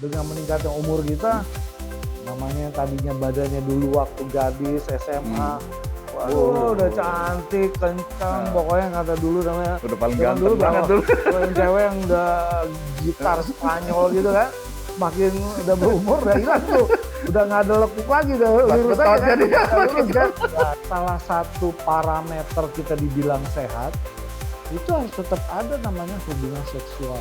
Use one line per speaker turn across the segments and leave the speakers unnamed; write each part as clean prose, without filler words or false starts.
dengan meningkatnya umur kita, namanya tadinya badannya dulu waktu gadis SMA, waduh udah cantik, kencang, pokoknya kata dulu namanya.
Udah paling
Zaman
ganteng banget dulu.
kalau yang cewek yang udah gitar Spanyol gitu kan, makin udah berumur udah hilang tuh, udah nggak ada lekuk lagi, udah lurus aja kan, lurus kan. Nah, salah satu parameter kita dibilang sehat, itu harus tetap ada namanya hubungan seksual.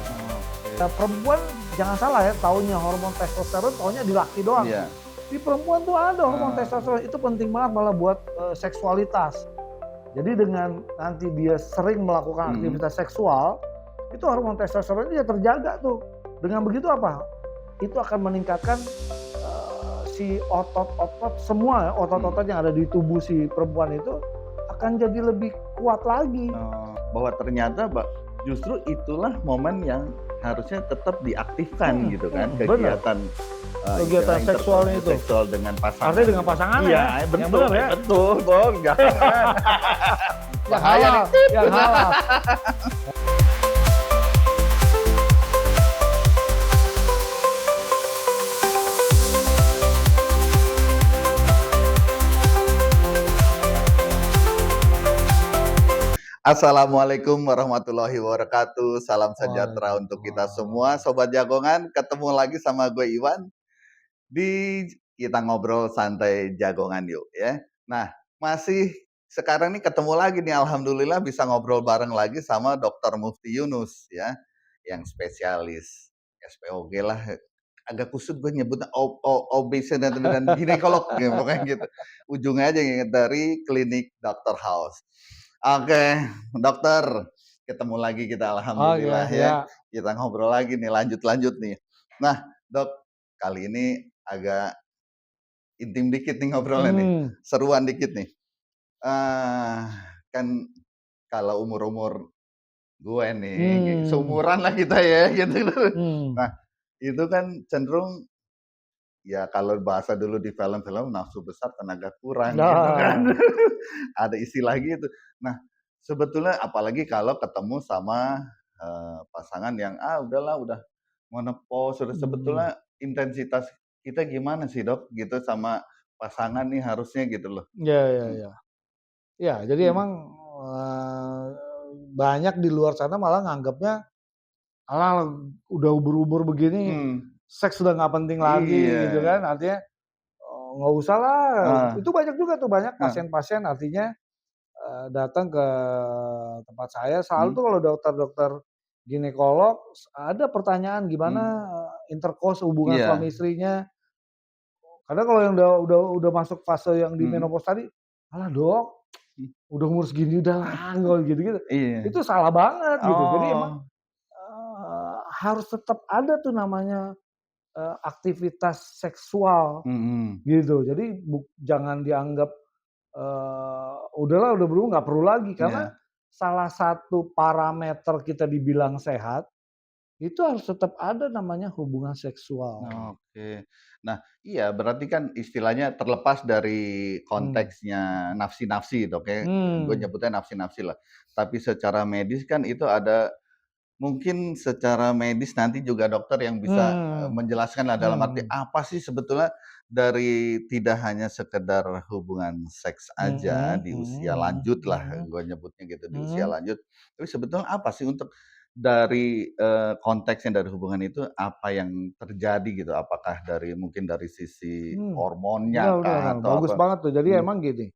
Nah, perempuan jangan salah ya, taunya hormon testosteron, taunya di laki doang.
Iya.
Di perempuan tuh ada hormon testosteron, itu penting banget malah buat seksualitas. Jadi dengan nanti dia sering melakukan aktivitas seksual, itu hormon testosteron dia terjaga tuh. Dengan begitu apa? Itu akan meningkatkan si otot-otot semua ya, otot-otot yang ada di tubuh si perempuan itu akan jadi lebih kuat lagi.
Bahwa ternyata justru itulah momen yang harusnya tetap diaktifkan gitu kan, kegiatan
kegiatan seksualnya itu.
Seksual dengan pasangan.
Artinya dengan pasangan
iya,
ya.
betul,
yang benar ya.
Betul, Bang. Jangan.
Bahaya nih. Yang halal.
Assalamualaikum warahmatullahi wabarakatuh. Salam sejahtera untuk kita semua, Sobat Jagongan. Ketemu lagi sama gue Iwan di Kita Ngobrol Santai Jagongan yuk ya. Nah, masih sekarang nih ketemu lagi nih, alhamdulillah bisa ngobrol bareng lagi sama Dr. Mufti Yunus ya, yang spesialis SPOG lah. Agak kusut gue nyebutnya OBC dan ginekolog gitu, pokoknya gitu. Ujungnya aja dari klinik Dr. House. Oke, dokter, ketemu lagi kita alhamdulillah ya. Kita ngobrol lagi nih, lanjut nih. Nah, Dok, kali ini agak intim dikit nih ngobrolnya nih, seruan dikit nih. Kan kalau umur-umur gue nih, seumuran lah kita ya gitu. Nah, itu kan cenderung ya kalau bahasa dulu di film-film nafsu besar tenaga kurang gitu kan. Ada istilah gitu. Nah, sebetulnya apalagi kalau ketemu sama pasangan yang udahlah udah menopause, sudah sebetulnya intensitas kita gimana sih, Dok? Gitu sama pasangan nih harusnya gitu loh.
Iya. Ya, jadi emang banyak di luar sana malah nganggapnya alah udah umur begini seks sudah nggak penting lagi gitu kan, artinya nggak usah lah. Itu banyak juga tuh, banyak pasien-pasien artinya datang ke tempat saya selalu tuh kalau dokter-dokter ginekolog ada pertanyaan gimana intercourse hubungan suami istrinya. Karena kalau yang udah masuk fase yang di menopause tadi, alah dok, udah umur segini udah lah gitu-gitu. Itu salah banget gitu. Jadi emang harus tetap ada tuh namanya aktivitas seksual gitu. Jadi jangan dianggap udahlah udah berumur nggak perlu lagi, karena salah satu parameter kita dibilang sehat itu harus tetap ada namanya hubungan seksual.
Oke. Nah, iya berarti kan istilahnya terlepas dari konteksnya nafsi-nafsi, Dok ya. Gue nyebutnya nafsi-nafsi lah. Tapi secara medis kan itu ada, mungkin secara medis nanti juga dokter yang bisa menjelaskan lah dalam arti apa sih sebetulnya dari tidak hanya sekedar hubungan seks aja di usia lanjut lah, gue nyebutnya gitu, di usia lanjut. Tapi sebetulnya apa sih untuk dari konteksnya dari hubungan itu apa yang terjadi gitu? Apakah mungkin dari sisi hormonnya kah atau
bagus
apa?
banget tuh. Jadi emang gini,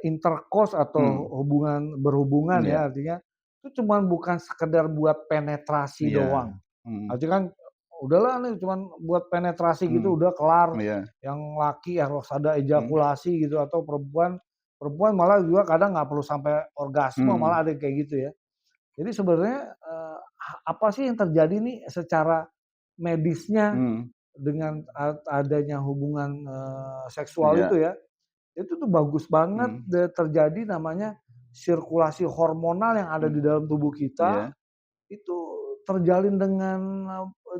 intercourse atau berhubungan ya, artinya itu cuman bukan sekedar buat penetrasi doang. Artinya kan udahlah nih cuman buat penetrasi gitu udah kelar. Yang laki harus ada ejakulasi gitu, atau perempuan malah juga kadang nggak perlu sampai orgasme, malah ada kayak gitu ya. Jadi sebenarnya apa sih yang terjadi nih secara medisnya dengan adanya hubungan seksual itu ya? Itu tuh bagus banget terjadi namanya sirkulasi hormonal yang ada di dalam tubuh kita, itu terjalin dengan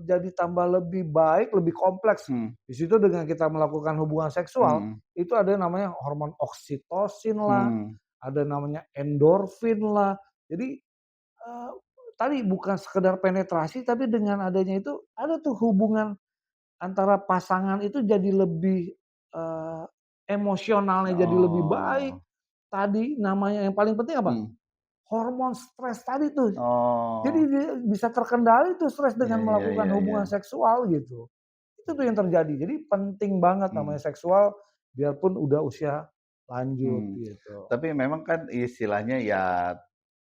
jadi tambah lebih baik, lebih kompleks. Di situ dengan kita melakukan hubungan seksual, itu ada namanya hormon oksitosin lah, ada namanya endorfin lah. Jadi tadi bukan sekedar penetrasi, tapi dengan adanya itu ada tuh hubungan antara pasangan itu jadi lebih, emosionalnya jadi lebih baik.
Oh.
Tadi namanya yang paling penting apa?
Hmm.
Hormon stres tadi tuh. Jadi
Oh.
dia bisa terkendali tuh stres
Iya
dengan
iya
melakukan
iya iya.
hubungan seksual gitu. Itu tuh yang terjadi. Jadi penting banget namanya
Mmm.
seksual biarpun udah usia lanjut
Mmm.
gitu.
Tapi memang kan istilahnya ya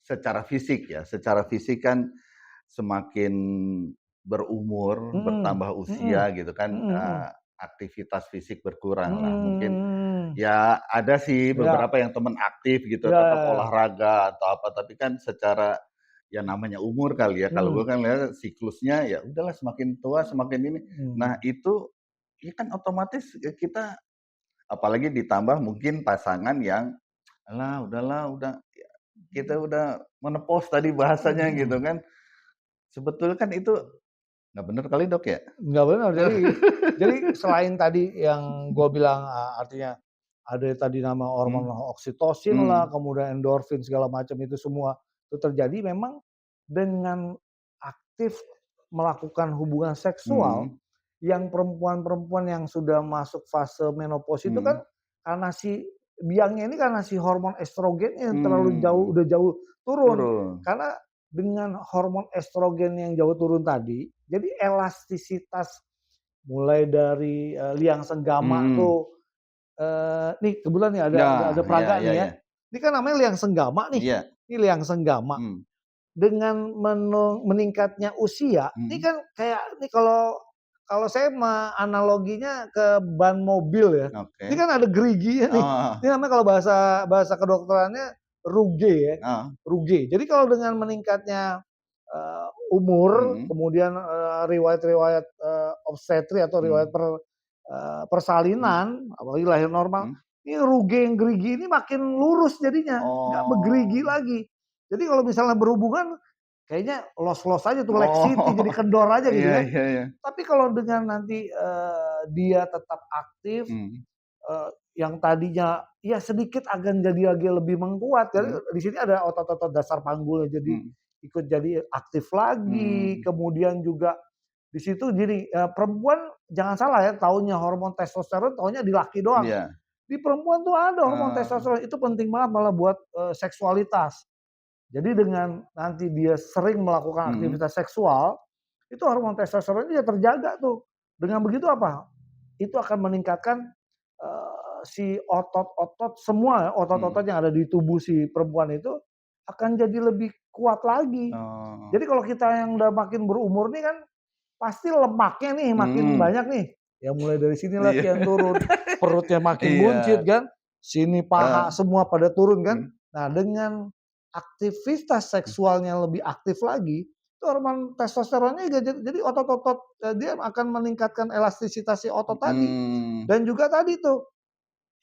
secara fisik ya, secara fisik kan semakin berumur,
Mhm,
bertambah
mhm,
usia gitu kan,
mhm mhm.
aktivitas fisik berkurang lah. Mungkin
Mhm.
ya ada sih
Iya,
beberapa yang temen aktif gitu,
iya
tetap
iya iya.
olahraga atau apa, tapi kan secara ya namanya umur kali ya, kalau gue
Mmm,
kan lihat siklusnya ya udahlah semakin tua semakin ini. Nah
mhm,
itu, ya kan otomatis kita apalagi ditambah mungkin pasangan yang, "Alah udahlah, udah kita udah menepos tadi bahasanya," gitu
mhm.
kan. Sebetulnya kan itu nggak bener kali, Dok, ya?
Nggak benar. Jadi selain tadi yang gua bilang, artinya ada tadi nama
Mmm,
hormon oksitosin lah,
mmm,
kemudian endorfin segala macam itu semua itu terjadi memang dengan aktif melakukan hubungan seksual,
mhm,
yang perempuan-perempuan yang sudah masuk fase menopause itu kan
mhm,
karena si biangnya ini karena si hormon estrogennya yang terlalu jauh
mmm,
udah jauh turun.
turun,
Karena dengan hormon estrogen yang jauh turun tadi, jadi elastisitas mulai dari, liang senggama
mhm.
tuh, nih kebetulan nih ada
Nah, iya
peraga
iya
nih ya.
iya,
Ini kan namanya liang senggama nih,
iya,
ini liang senggama.
mmm,
Dengan meningkatnya usia, ini
mhm,
kan kayak ini kalau saya analoginya ke ban mobil ya. Ini
oke,
kan ada geriginya nih.
oh,
Ini namanya kalau bahasa bahasa kedokterannya ruge ya,
heeh,
ruge. Jadi kalau dengan meningkatnya, umur,
mhm,
kemudian, riwayat-riwayat, obstetri atau riwayat
mmm, mmm,
persalinan, apalagi lahir normal,
mmm,
ini ruge yang gerigi ini makin lurus jadinya, nggak bergerigi
oh,
lagi. Jadi kalau misalnya berhubungan, kayaknya los-los aja tuh Lake City, jadi
oh,
kendor aja gitu
iya
kan.
iya iya,
Tapi kalau dengan nanti, dia tetap aktif,
mhm,
yang tadinya ya sedikit akan jadi lagi lebih menguat, jadi
mhm,
di sini ada otot-otot dasar panggulnya jadi
mhm,
ikut jadi aktif lagi,
mmm,
kemudian juga di situ gini, perempuan jangan salah ya taunya hormon testosteron taunya di laki doang.
iya,
Di perempuan tuh ada hormon
eee,
testosteron, itu penting banget malah buat, seksualitas. Jadi dengan nanti dia sering melakukan
mhm,
aktivitas seksual, itu hormon testosteron dia terjaga tuh. Dengan begitu apa? Itu akan meningkatkan, si otot-otot semua ya, otot-otot
mhm,
yang ada di tubuh si perempuan itu akan jadi lebih kuat lagi.
oh,
Jadi kalau kita yang udah makin berumur nih kan pasti lemaknya nih makin
mhm,
banyak nih. Ya mulai dari sinilah
iya,
kian turun, perutnya makin buncit
iya,
kan, sini paha
heeh,
semua pada turun kan.
mhm,
Nah dengan aktivitas seksualnya lebih aktif lagi, itu hormon testosteronnya juga jadi otot-otot, dia akan meningkatkan elastisitas si otot tadi.
mmm,
Dan juga tadi tuh,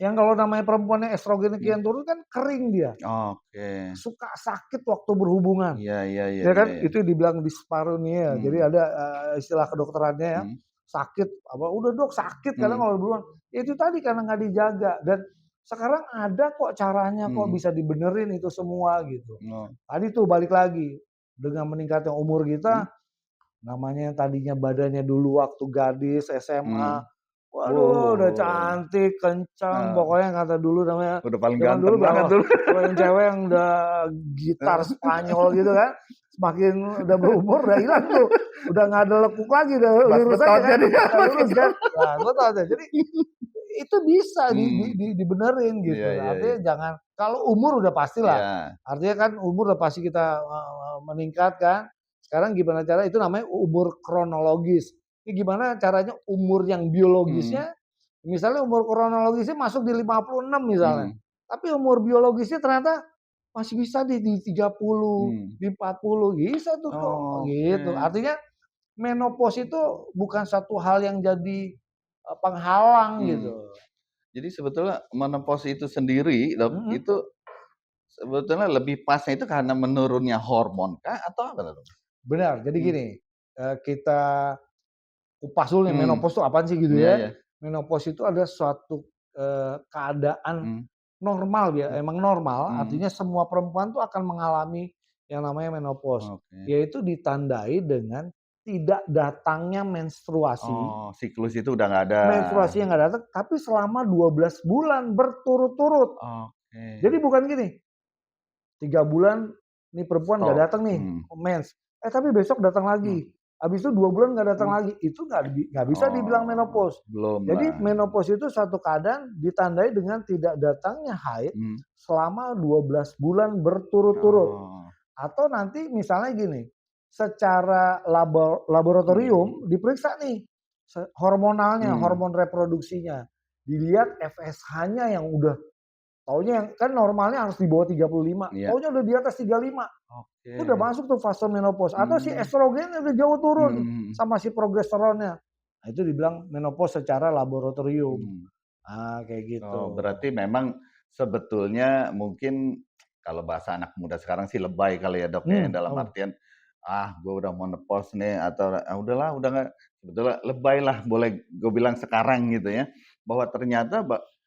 yang kalau namanya perempuan yang estrogennya
mhm,
kian turun kan kering dia,
oke,
suka sakit waktu berhubungan.
iya iya iya
Ya
iya
kan,
iya,
itu dibilang dyspareunia. Jadi
mmm,
ada, istilah kedokterannya ya,
mhm,
sakit apa, "Udah Dok sakit kadang
mhm,
kalau berhubungan." Ya itu tadi karena nggak dijaga dan sekarang ada kok caranya kok
mhm,
bisa dibenerin itu semua gitu.
oh,
Tadi tuh balik lagi, dengan meningkatnya umur
mhm,
kita, namanya yang tadinya badannya dulu waktu gadis, SMA,
mhm,
waduh udah
oh,
cantik, kencang,
heeh,
pokoknya kata dulu namanya
udah paling
zaman dulu
ganteng banget
kalau
dulu.
kalau yang cewek yang udah gitar Spanyol gitu kan, semakin udah berumur udah hilang tuh, udah nggak ada lekuk lagi, udah
Mas
lurus aja
betot
kan,
jadinya
udah
Mas
lurus kan.
betot.
Nah gua tahu deh, jadi itu bisa
Mmm,
dibenerin
iya
gitu.
iya
Artinya
iya,
jangan kalau umur udah pastilah,
iya,
artinya kan umur udah pasti kita, meningkat kan. Sekarang gimana cara itu namanya umur kronologis. Ini gimana caranya umur yang
mhm,
biologisnya, misalnya umur kronologisnya masuk di 56 misalnya,
mhm,
tapi umur biologisnya ternyata masih bisa di 30,
mmm,
di 40, bisa tuh kok,
oke,
gitu. Artinya menopause itu bukan satu hal yang jadi, penghalang
mmm.
gitu.
Jadi sebetulnya menopause itu sendiri, Dok,
Mhm,
itu sebetulnya lebih pasnya itu karena menurunnya hormon kah atau apa tuh, Dok?
benar. Jadi
Mmm,
gini, kita kupas dulu nih
mmm,
menopause itu apaan sih gitu
iya
ya.
iya,
Menopause itu ada suatu, keadaan
mmm,
normal ya,
mmm,
emang normal,
mhm,
artinya semua perempuan tuh akan mengalami yang namanya menopause,
Oke.
yaitu ditandai dengan tidak datangnya menstruasi.
Oh, siklus itu udah nggak ada.
Menstruasinya nggak datang, tapi selama 12 bulan berturut-turut.
Oke.
Jadi bukan gini, 3 bulan nih perempuan nggak
Stop.
datang nih mens, tapi besok datang
Hmm.
lagi, habis itu 2 bulan nggak datang
Hmm.
lagi, itu nggak bisa dibilang
Oh,
menopause.
belum
Jadi
lah.
menopause itu suatu keadaan ditandai dengan tidak datangnya haid selama 12 bulan berturut-turut.
Oh.
Atau nanti misalnya gini, secara laboratorium diperiksa nih hormonalnya, hormon reproduksinya, dilihat FSH-nya yang udah taunya yang kan normalnya harus di bawah 35,
Iya.
taunya udah di atas 35. Itu udah
Oke.
masuk tuh fase menopause. Atau si estrogennya udah jauh turun sama si progesteronnya. Nah, itu dibilang menopause secara laboratorium. Kayak gitu.
Oh, berarti memang sebetulnya mungkin kalau bahasa anak muda sekarang sih lebay kali ya, Dok, ya, dalam
Oh.
artian, gue udah menopause nih atau, udahlah udah nggak sebetulnya lebay lah boleh gue bilang sekarang gitu ya, bahwa ternyata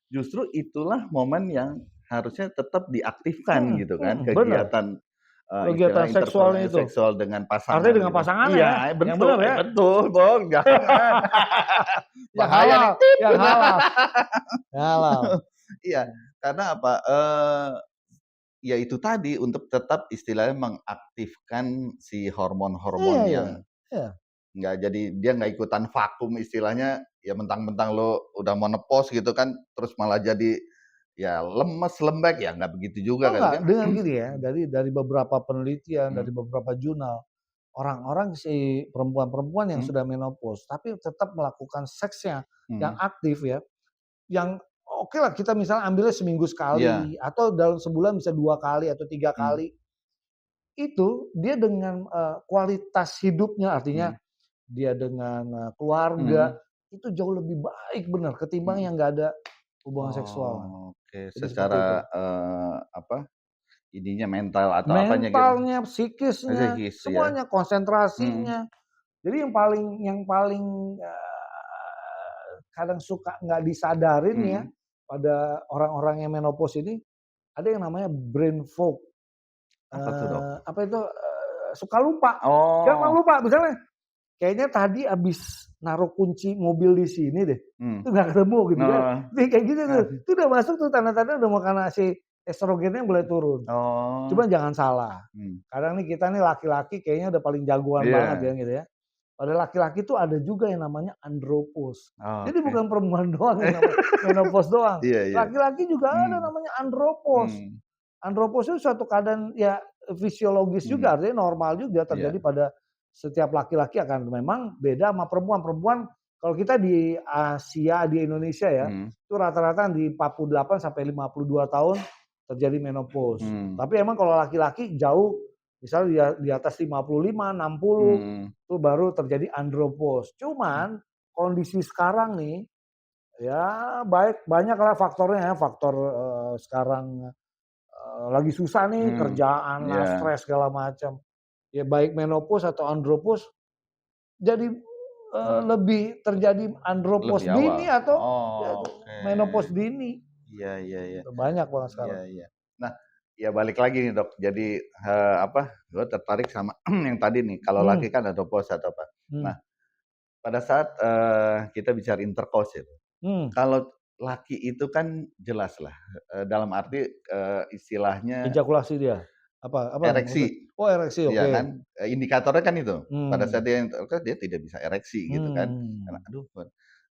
justru itulah momen yang harusnya tetap diaktifkan gitu kan,
Bener.
kegiatan, istilah
Kegiatan seksualnya itu.
seksual dengan pasangan
Artinya dengan
gitu.
pasangannya ya,
Iya,
yang
betul,
bener ya.
betul Dong, jangan.
Yang
Bahaya
halal,
nih, tit
yang
gitu.
halal. Yang halal.
Iya, karena apa, ya itu tadi untuk tetap istilahnya mengaktifkan si hormon-hormon
Iya, iya.
yang
Iya.
nggak jadi dia nggak ikutan vakum istilahnya, ya mentang-mentang lo udah menopause gitu kan, terus malah jadi ya lemes, lembek, ya nggak begitu juga
Oh
kali
enggak,
kan?
dengan gini ya, dari beberapa penelitian,
Mmm,
dari beberapa jurnal, orang-orang si perempuan-perempuan yang
mmm,
sudah menopause, tapi tetap melakukan seksnya yang
mhm,
aktif ya, yang oke lah kita misalnya ambilnya seminggu
iya,
sekali, atau dalam sebulan bisa 2 kali atau 3
mmm,
kali. Itu dia dengan, kualitas hidupnya, artinya
mmm,
dia dengan, keluarga,
mhm,
itu jauh lebih baik bener ketimbang
mhm.
yang nggak ada hubungan seksual.
Oke,
Jadi seperti itu.
secara, apa, ininya mental atau apanya gitu?
Mentalnya, psikisnya,
Psikis ya?
semuanya,
Mhm,
konsentrasinya. Jadi yang paling, kadang suka nggak disadarin ya,
mhm.
pada orang-orang yang menopause ini, ada yang namanya brain fog.
Apa tuh, Dok?
Apa itu, suka lupa, gampang
Oh,
lupa. Misalnya, kayaknya tadi abis naruh kunci mobil di sini deh,
mmm,
itu nggak ketemu gitu kan.
oh,
Jadi kayak gitu tuh,
ngasih
itu udah masuk tuh tanda-tanda udah mau karena si estrogennya mulai turun.
oh,
Cuma jangan salah,
mmm,
kadang nih kita nih laki-laki kayaknya udah paling jagoan banget ya
iya,
gitu ya. Pada laki-laki tuh ada juga yang namanya andropause. Jadi
oke.
bukan perempuan doang yang namanya menopause doang,
Iya, iya,
laki-laki juga ada
mmm,
namanya andropause.
mmm,
Andropause itu suatu keadaan ya fisiologis
mhm,
juga, artinya normal juga
iya,
terjadi pada setiap laki-laki akan memang beda sama perempuan. Perempuan kalau kita di Asia, di Indonesia ya,
mhm,
itu rata-rata di 48 sampai 52 tahun terjadi menopause.
mmm,
Tapi emang kalau laki-laki jauh, misalnya di atas 55, 60,
mmm,
itu baru terjadi andropause. Cuman kondisi sekarang nih, ya banyaklah faktornya ya, faktor, sekarang lagi susah nih
mmm,
kerjaan lah,
iya,
stres segala macam. Ya baik menopause atau andropause jadi,
heeh,
lebih terjadi andropause
lebih awal?
dini atau ya
Oke,
menopause dini.
iya, iya, iya.
Gitu, banyak banget
Iya,
sekarang.
iya. Nah, ya balik lagi nih, Dok. Jadi, apa, gue tertarik sama yang tadi nih, kalau
Mmm,
laki kan ada pause atau apa.
mmm,
Nah, pada saat, kita bicara intercourse itu,
mmm,
kalau laki itu kan jelas lah, dalam arti, istilahnya
ejakulasi dia? Apa nih maksud
ereksi,
oh ereksi,
ya
oke.
kan? Indikatornya kan itu. Pada saat
Mmm,
dia intercourse dia tidak bisa ereksi gitu kan. Karena
mmm,
aduh,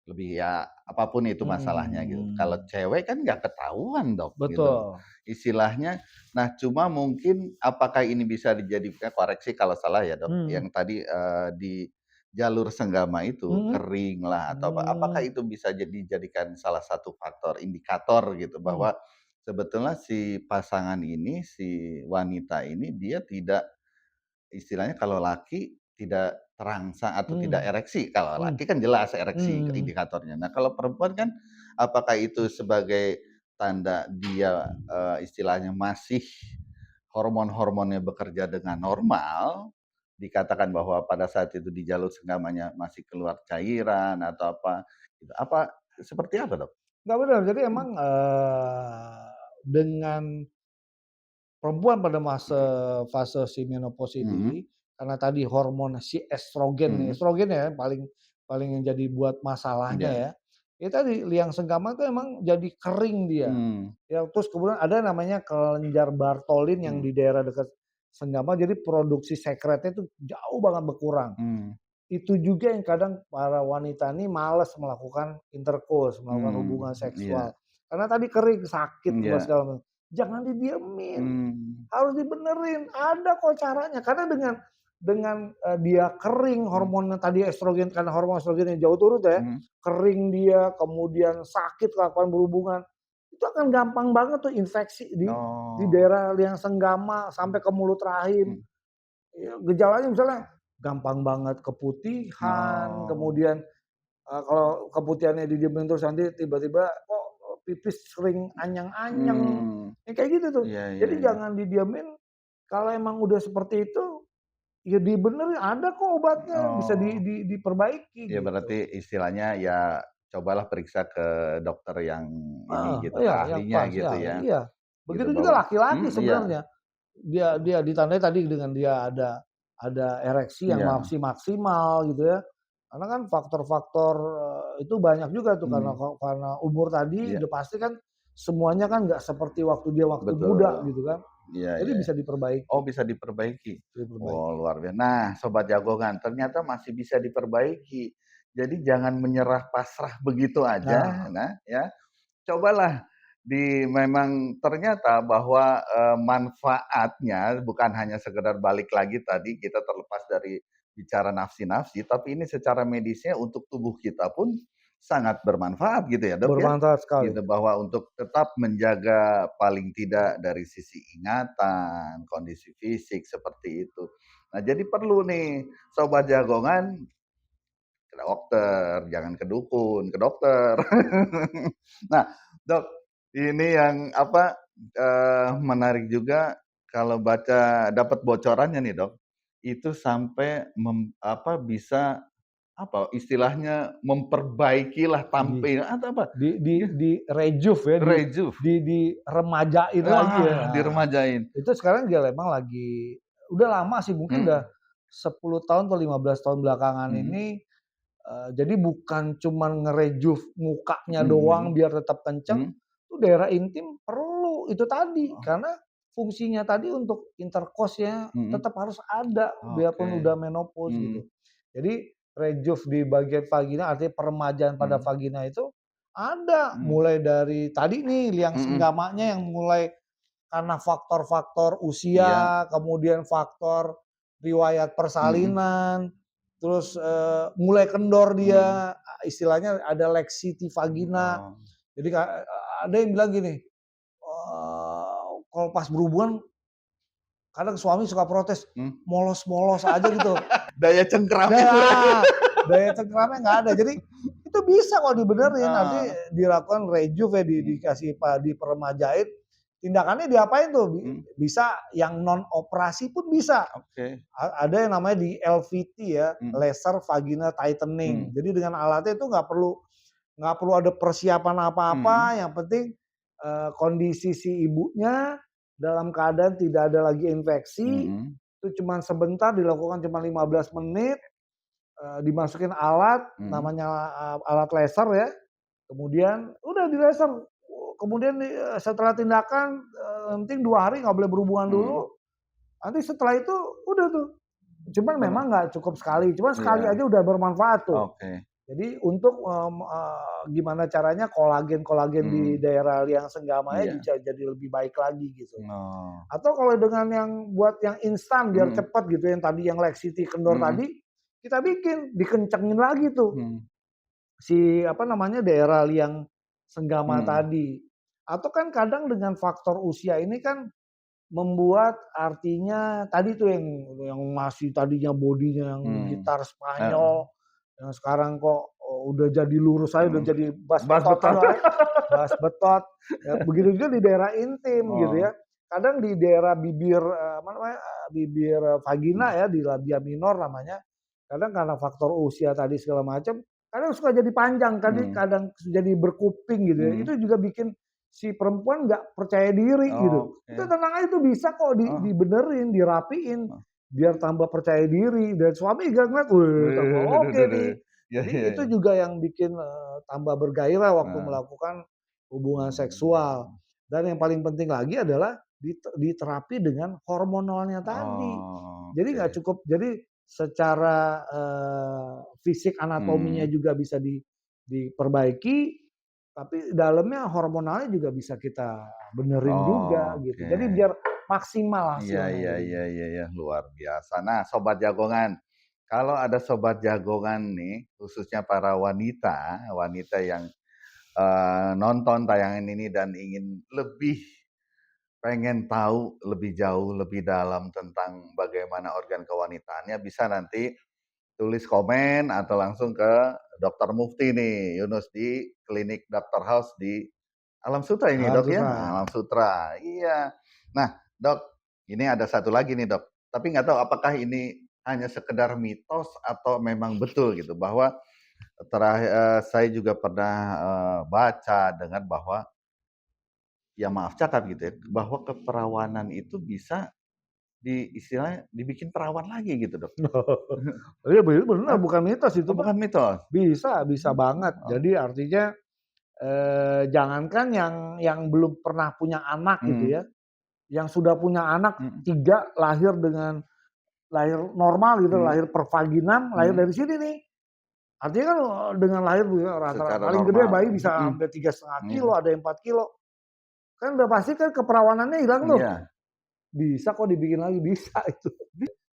lebih ya apapun itu masalahnya gitu. Kalau
mmm,
cewek kan nggak ketahuan, Dok, gitu.
betul.
Istilahnya nah cuma mungkin apakah ini bisa dijadikan koreksi kalau salah ya, Dok,
Mhm,
yang tadi, di jalur senggama itu
mhm,
kering lah atau apa, apakah
mmm,
itu bisa dijadikan salah satu faktor indikator gitu
mhm,
bahwa sebetulnya si pasangan ini, si wanita ini dia tidak istilahnya kalau laki tidak terangsang atau tidak
mmm,
ereksi, kalau
mmm,
laki kan jelas ereksi
mhm,
indikatornya. Nah, kalau perempuan kan apakah itu sebagai tanda dia, istilahnya masih hormon-hormonnya bekerja dengan normal, dikatakan bahwa pada saat itu di jalur senggamanya masih keluar cairan atau apa gitu, apa seperti apa, Dok?
nggak benar. Jadi
Mmm,
emang, dengan perempuan pada fase si menopause ini, karena tadi hormon si estrogen, estrogen ya paling paling yang jadi buat masalahnya
Iya.
ya. Ya tadi liang senggama itu emang jadi kering dia. Ya terus kemudian ada namanya kelenjar Bartholin yang di daerah dekat senggama, jadi produksi sekretnya itu jauh banget berkurang. Itu juga yang kadang para wanita ini males melakukan intercourse, melakukan hubungan seksual.
Iya.
Karena tadi kering, sakit, apa
Iya.
segala macam. Jangan didiemin, harus dibenerin, ada kok caranya. Karena dengan dia kering hormonnya tadi estrogen, karena hormon estrogen yang jauh turun ya, kering dia, kemudian sakit lakukan berhubungan, itu akan gampang banget tuh infeksi di daerah liang senggama sampai ke mulut rahim. Ya, gejalanya misalnya gampang banget keputihan, kemudian kalau keputihannya didiemin terus nanti tiba-tiba kok pipis sering anyang-anyang, yang kayak gitu tuh.
Iya iya
Jadi
iya.
jangan didiemin, kalau emang udah seperti itu, ya dibenerin, ada kok obatnya, bisa
Oh.
diperbaiki
Ya
gitu.
berarti istilahnya ya cobalah periksa ke dokter yang ini gitu, ke
Iya yang
ahlinya
pas,
gitu
ya
ya.
iya.
Gitu
Begitu juga
bahwa
laki-laki
iya.
sebenarnya. Dia dia ditandai tadi dengan dia ada ereksi yang
Iya.
masih maksimal gitu ya. Karena kan faktor-faktor, itu banyak juga tuh karena umur tadi
Iya,
udah pasti kan semuanya kan nggak seperti waktu dia waktu muda
betul.
gitu kan.
Iya
Jadi
iya.
bisa diperbaiki,
Oh bisa diperbaiki. Oh
diperbaiki.
luar biasa. Nah sobat jagongan ternyata masih bisa diperbaiki. Jadi jangan menyerah pasrah begitu aja.
Nah,
Nah ya, cobalah memang ternyata bahwa, manfaatnya bukan hanya sekedar balik lagi tadi kita terlepas dari bicara nafsi-nafsi, tapi ini secara medisnya untuk tubuh kita pun sangat bermanfaat gitu ya, Dok, ya?
bermanfaat sekali.
Gitu, bahwa untuk tetap menjaga paling tidak dari sisi ingatan, kondisi fisik seperti itu. Nah, jadi perlu nih sobat jagongan ke dokter, jangan ke dukun, ke dokter. Nah, Dok, ini yang apa, menarik juga kalau baca dapat bocorannya nih, Dok, itu sampai bisa apa istilahnya memperbaikilah
Di
tampil atau apa,
di di
ya,
di rejuve ya,
rejuve,
diremajain lagi ya.
wah
Nah,
diremajain,
itu sekarang dia memang lagi udah lama sih, mungkin udah
mhm,
10 tahun atau 15 tahun belakangan
mhm,
ini. Jadi bukan cuman ngerejuve mukanya
mhm
doang
mhm,
biar tetap kenceng,
mhm,
tuh daerah intim perlu itu tadi,
oh,
karena fungsinya tadi untuk intercourse-nya
mhm,
tetap harus ada
oke,
biarpun udah menopause
mhm,
gitu. Jadi rejuve di bagian vagina artinya peremajaan pada
mhm,
vagina itu ada,
mhm,
mulai dari tadi nih liang
mhm,
senggamanya yang mulai karena faktor-faktor
iya,
usia, kemudian faktor riwayat
mhm,
persalinan, terus, mulai kendor
mhm,
dia, istilahnya ada laxity vagina.
oh,
Jadi ada yang bilang gini, kalau pas berhubungan kadang suami suka protes,
mmm,
molos-molos aja gitu.
daya cengkramnya kurang.
Nah, daya cengkramnya nggak ada. Jadi itu bisa kok dibenerin, nanti
Ah,
dilakukan rejuve ya,
mhm,
dikasih diperemajain. Tindakannya diapain tuh?
mhm,
Bisa yang non operasi pun bisa.
oke,
Ada yang namanya di LVT ya,
mhm,
laser vagina tightening.
mmm,
Jadi dengan alatnya itu nggak perlu ada persiapan
mhm,
apa-apa, yang penting, kondisi si ibunya dalam keadaan tidak ada lagi infeksi,
mhm,
itu cuman sebentar dilakukan cuma 15 menit, dimasukin alat
mhm,
namanya, alat laser ya, kemudian udah di-laser, kemudian setelah tindakan, yang penting 2 hari nggak boleh berhubungan
mhm,
dulu, nanti setelah itu udah tuh. Cuman
bener,
memang nggak cukup sekali, cuman sekali
iya,
aja udah bermanfaat tuh.
oke,
Jadi untuk, gimana caranya kolagen-kolagen di
mhm,
daerah liang senggamanya
iya,
bisa jadi lebih baik lagi gitu.
oh,
Atau kalau dengan yang buat yang instan biar
mhm,
cepet gitu yang tadi yang laxity kendor
mhm,
tadi, kita bikin, dikencengin lagi tuh
mhm,
si apa namanya, daerah liang senggama
mhm,
tadi. Atau kan kadang dengan faktor usia ini kan membuat artinya tadi tuh yang masih tadinya bodinya yang
mmm,
gitar
heeh,
Spanyol, yang sekarang kok, udah jadi lurus aja, udah
mhm,
jadi bass
Bas
betot
betot.
coy, bass betot. Ya begitu juga di daerah intim gitu
Oh,
ya. Kadang di daerah bibir, apa namanya, bibir vagina
mhm,
ya, di labia minor namanya, kadang karena faktor usia tadi segala macam, kadang suka jadi panjang,
mhm,
kadang jadi berkuping gitu ya.
mhm,
Itu juga bikin si perempuan nggak percaya diri gitu.
Oke.
Itu tenang aja tuh bisa kok dibenerin, dirapiin, biar tambah percaya diri dan suami juga ngeliat, wih tambah oke nih.
Ya,
Jadi
ya,
itu
ya.
juga yang bikin tambah bergairah waktu melakukan hubungan seksual. Dan yang paling penting lagi adalah diterapi dengan hormonalnya tadi. Jadi nggak
Oke.
cukup, jadi secara fisik anatominya juga bisa diperbaiki, tapi dalamnya hormonalnya juga bisa kita benerin juga gitu.
Oke.
Jadi biar maksimal
Iya,
hasilnya
iya,
gitu.
iya, iya, iya, luar biasa. Nah, Sobat Jagongan, kalau ada Sobat Jagongan nih, khususnya para wanita, wanita yang nonton tayangan ini dan ingin lebih pengen tahu lebih jauh, lebih dalam tentang bagaimana organ kewanitaannya, bisa nanti tulis komen atau langsung ke Dokter Mufti nih, Yunus di klinik Dr. House di Alam Sutra ini
Alam
Dok ya?
sutra.
Alam Sutra, iya. Nah Dok, ini ada satu lagi nih Dok, tapi nggak tahu apakah ini hanya sekedar mitos atau memang betul gitu, bahwa saya juga pernah baca, dengar bahwa, ya maaf catat gitu ya, bahwa keperawanan itu bisa istilahnya dibikin perawan lagi gitu Dok.
Iya bener,
Hah?
bukan mitos itu
Oh
mah.
bukan mitos?
Bisa banget.
Oh,
Jadi artinya jangankan yang belum pernah punya anak gitu ya,
mhm,
yang sudah punya anak
mhm,
3 lahir normal gitu,
mhm,
lahir per vaginam, lahir
mhm.
dari sini nih. Artinya kan dengan lahir rata-rata
Secara
paling gede
normal,
bayi bisa
mhm,
sampai 3,5 kilo,
iya,
ada yang 4 kilo. Kan udah pasti kan keperawanannya hilang tuh.
iya.
Bisa kok dibikin lagi, bisa itu.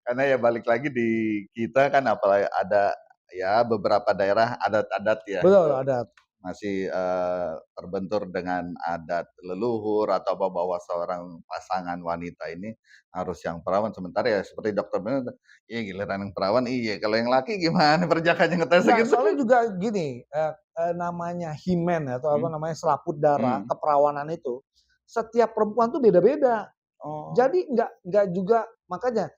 Karena ya balik lagi di kita kan apalagi ada ya beberapa daerah adat-adat ya
Betul,
itu
ada.
masih, terbentur dengan adat leluhur atau bahwa seorang pasangan wanita ini harus yang perawan, sementara ya seperti dokter bilang, iya giliran yang perawan iya, kalau yang laki gimana perjakanya ngetesnya
Enggak,
gitu?
soalnya juga gini, namanya himen atau apa
Mmm,
namanya, selaput darah,
mmm.
keperawanan itu, setiap perempuan tuh beda-beda.
Oh,
Jadi nggak juga makanya,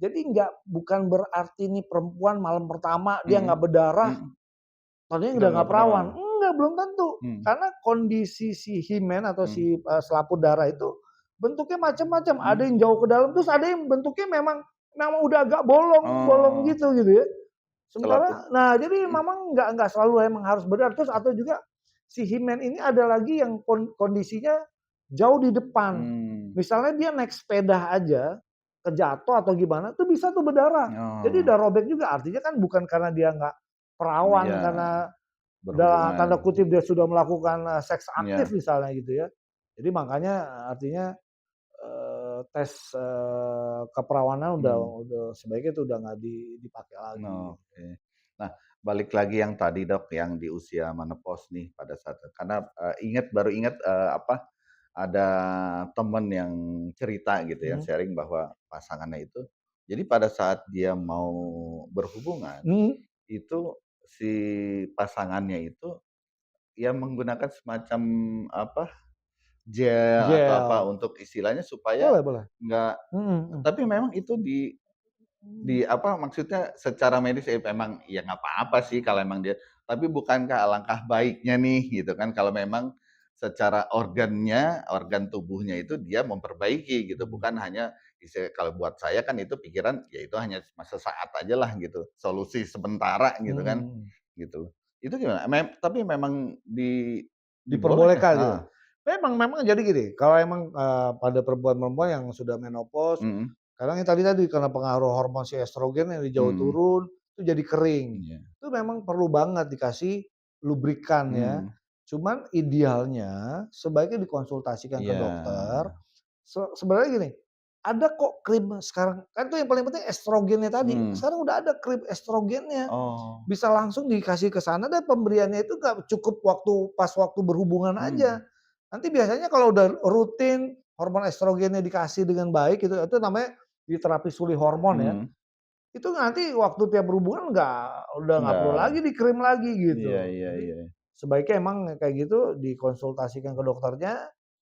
jadi bukan berarti nih perempuan malam pertama dia
mhm,
nggak berdarah,
mhm,
tadinya
udah
udah
nggak
nggak
perawan?
perawan. Enggak, belum tentu.
Mmm,
Karena kondisi si himen atau
mmm,
si, selaput darah itu bentuknya macam-macam. Ada
mmm.
yang jauh ke dalam, terus ada yang bentuknya memang udah agak bolong bolong
Oh,
gitu ya.
selaput,
Sementara nah jadi
mhm,
memang nggak selalu emang harus berdarah, terus atau juga si himen ini ada lagi yang kondisinya jauh di depan.
mmm,
Misalnya dia naik sepeda aja, kejatuh atau gimana, tuh bisa tuh berdarah. Jadi
oh,
udah robek juga, artinya kan bukan karena dia nggak perawan,
iya,
karena
berhubungan,
tanda kutip dia sudah melakukan, seks aktif
iya,
misalnya gitu ya. Jadi makanya artinya, tes, keperawanan
mmm,
udah sebaiknya itu udah nggak dipakai lagi.
oke. Nah, balik lagi yang tadi Dok, yang di usia menopause nih pada saat karena, baru ingat, apa, ada temen yang cerita gitu ya,
Mhm.
sharing bahwa pasangannya itu jadi pada saat dia mau berhubungan,
Mhm.
itu si pasangannya itu ya menggunakan semacam apa, gel atau apa
Gel.
untuk istilahnya supaya
Boleh boleh.
nggak,
Mhm mhm.
tapi memang itu apa, maksudnya secara medis ya memang ya nggak apa-apa sih kalau emang dia, tapi bukankah alangkah baiknya nih gitu kan kalau memang secara organ tubuhnya itu dia memperbaiki gitu,
Mhm.
bukan hanya kalau buat saya kan itu pikiran, ya itu hanya sesaat aja lah gitu, solusi sementara gitu
Mhm
kan,
mhm.
gitu. Itu gimana? Tapi memang dibolehkan?
Diperbolehkan gitu.
Heeh,
Memang jadi gini, kalau emang, pada perempuan-perempuan yang sudah menopause,
mhm,
kadang yang tadi karena pengaruh hormon si estrogen yang jauh
mhm,
turun, itu jadi kering.
iya,
Itu memang perlu banget dikasih lubrikan ya.
mmm,
Cuman idealnya sebaiknya dikonsultasikan ke
iya,
dokter. Sebenarnya gini, ada kok krim sekarang, kan itu yang paling penting estrogennya tadi.
mmm,
Sekarang udah ada krim estrogennya.
oh,
Bisa langsung dikasih ke sana dan pemberiannya itu nggak cukup pas waktu berhubungan
mmm,
aja. Nanti biasanya kalau udah rutin hormon estrogennya dikasih dengan baik itu namanya di terapi suli hormon ya.
mhm.
Itu nanti waktu tiap berhubungan udah nggak perlu
Enggak,
lagi dikrim lagi
iya,
gitu.
iya,
Jadi
iya.
sebaiknya emang kayak gitu dikonsultasikan ke dokternya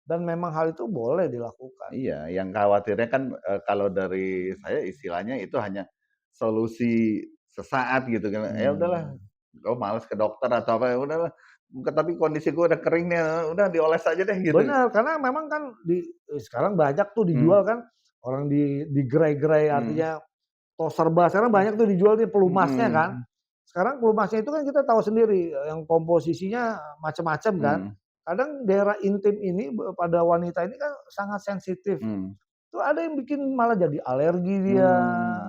dan memang hal itu boleh dilakukan.
Iya, yang khawatirnya kan, kalau dari saya istilahnya itu hanya solusi sesaat gitu kan, ya udahlah
Mmm.
oh males ke dokter atau apa, ya udahlah, tapi kondisi gue udah kering nih, udah dioles aja deh gitu.
Benar, karena memang kan sekarang banyak tuh dijual kan, orang digerai-gerai artinya toserba, sekarang banyak tuh dijual nih pelumasnya kan. Sekarang pelumasnya itu kan kita tahu sendiri yang komposisinya macam-macam kan. Kadang daerah intim ini pada wanita ini kan sangat sensitif. Tuh ada yang bikin malah jadi alergi dia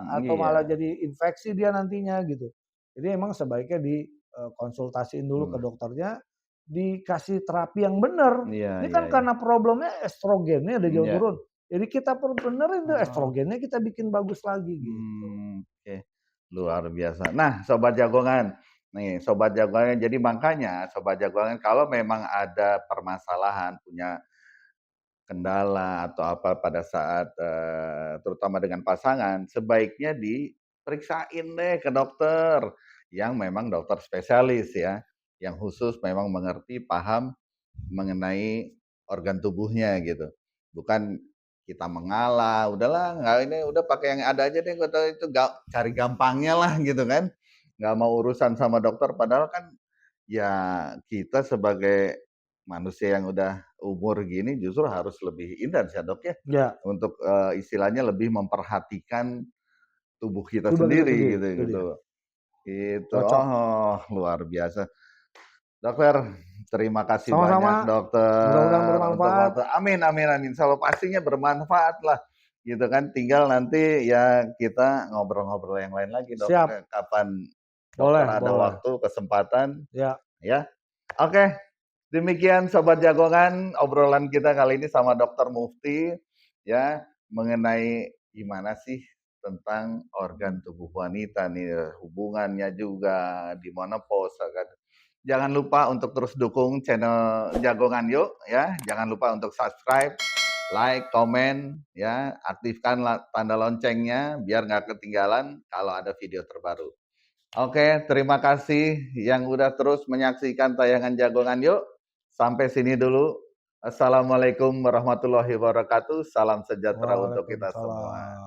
atau malah jadi infeksi dia nantinya gitu. Jadi emang sebaiknya dikonsultasiin dulu ke dokternya, dikasih terapi yang benar. Ini kan karena problemnya estrogennya udah jauh turun. Jadi kita perlu benerin tuh estrogennya, kita bikin bagus lagi gitu.
Oke, luar biasa. Nah, Sobat Jagongan, nih Sobat Jagongan, jadi makanya Sobat Jagongan kalau memang ada permasalahan, punya kendala atau apa pada saat terutama dengan pasangan, sebaiknya diperiksain deh ke dokter yang memang dokter spesialis ya, yang khusus memang mengerti, paham mengenai organ tubuhnya gitu. Bukan kita mengalah, udahlah nggak ini udah pakai yang ada aja deh, kata itu cari gampangnya lah gitu kan. Nggak mau urusan sama dokter, padahal kan ya kita sebagai manusia yang udah umur gini justru harus lebih intens ya dok ya, untuk istilahnya lebih memperhatikan tubuh kita sendiri gitu gitu. Itu oh luar biasa. Dokter, terima kasih banyak dokter.
Mudah-mudahan bermanfaat.
Amin amin amin. Selalu pastinya bermanfaat lah. Gitu kan. Tinggal nanti ya kita ngobrol-ngobrol yang lain lagi dok.
Siap.
Kapan
boleh,
dokter ada waktu, kesempatan.
Ya.
Oke. Demikian Sobat Jagongan, obrolan kita kali ini sama Dokter Mufti ya mengenai gimana sih tentang organ tubuh wanita nih, hubungannya juga di menopause kan. Jangan lupa untuk terus dukung channel Jagongan Yuk ya. Jangan lupa untuk subscribe, like, komen ya, aktifkan tanda loncengnya biar nggak ketinggalan kalau ada video terbaru. Oke, terima kasih yang udah terus menyaksikan tayangan Jagongan Yuk. Sampai sini dulu. Assalamualaikum warahmatullahi wabarakatuh. Salam sejahtera untuk kita semua.